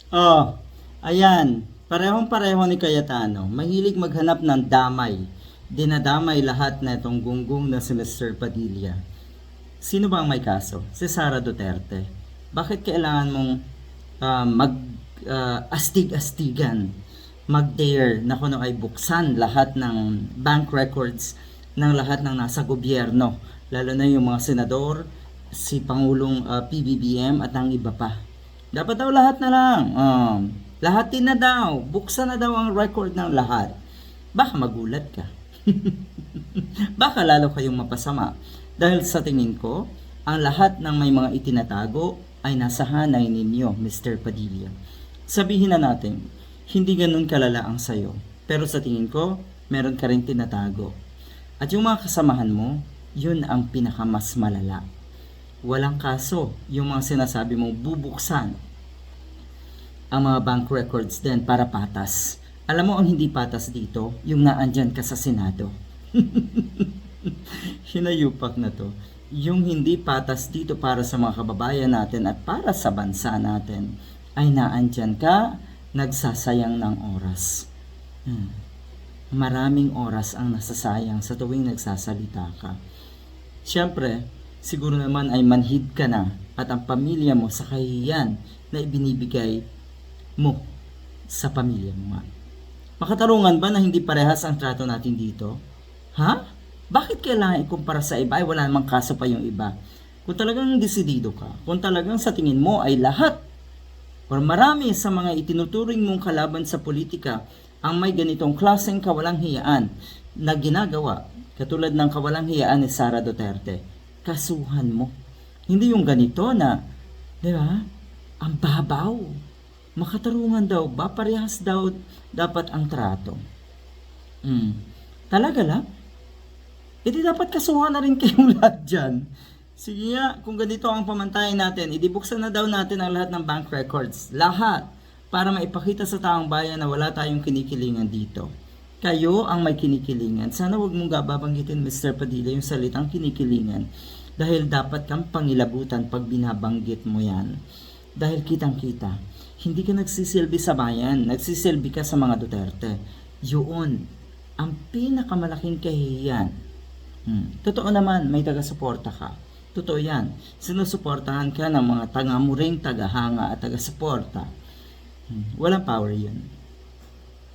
Oh, ayan. Parehong-pareho ni Cayetano. Mahilig maghanap ng damay. Dinadamay lahat na itong gunggong na si Mr. Padilla. Sino ba ang may kaso? Si Sara Duterte. Bakit kailangan mong astig-astigan, mag-dare na kung ano ay buksan lahat ng bank records ng lahat ng nasa gobyerno, lalo na yung mga senador, si Pangulong PBBM at ang iba pa. Dapat daw lahat na lang. Lahatin na daw. Buksan na daw ang record ng lahat. Baka magulat ka. Baka lalo kayong mapasama. Dahil sa tingin ko, ang lahat ng may mga itinatago ay nasa hanay ninyo, Mr. Padilla. Sabihin na natin, hindi ganun kalala ang sayo. Pero sa tingin ko, meron ka rin tinatago. At yung mga kasamahan mo, yun ang pinakamas malala. Walang kaso yung mga sinasabi mong bubuksan ang mga bank records din para patas. Alam mo ang hindi patas dito, yung naandyan ka sa Senado. Hinayupak na to. Yung hindi patas dito para sa mga kababayan natin at para sa bansa natin ay naandyan ka, nagsasayang ng oras. Maraming oras ang nasasayang sa tuwing nagsasalita ka. Siyempre, siguro naman ay manhid ka na at ang pamilya mo sa kahihiyan na ibinibigay mo sa pamilya mo nga. Makatarungan ba na hindi parehas ang trato natin dito? Ha? Bakit kailangan ikumpara sa iba ay wala namang kaso pa yung iba? Kung talagang desidido ka, kung talagang sa tingin mo ay lahat or marami sa mga itinuturing mong kalaban sa politika ang may ganitong klaseng kawalang hiyaan na ginagawa, katulad ng kawalang hiyaan ni Sara Duterte, kasuhan mo. Hindi yung ganito na, di ba, ang babaw. Makatarungan daw ba? Parehas daw dapat ang trato. Talaga lang? Edi dapat kasuhan na rin kayong lahat dyan. Sige nga, kung ganito ang pamantayan natin, idibuksan na daw natin ang lahat ng bank records. Lahat. Para maipakita sa taong bayan na wala tayong kinikilingan dito. Kayo ang may kinikilingan. Sana wag mong babanggitin, Mr. Padilla, yung salitang kinikilingan. Dahil dapat kang pangilabutan pag binabanggit mo yan. Dahil kitang-kita, hindi ka nagsisilbi sa bayan, nagsisilbi ka sa mga Duterte. Yun, ang pinakamalaking kahihiyan. Totoo naman, may taga-suporta ka. Totoo yan. Sinusuportahan ka ng mga tangamuring tagahanga at taga-suporta. Walang power yun.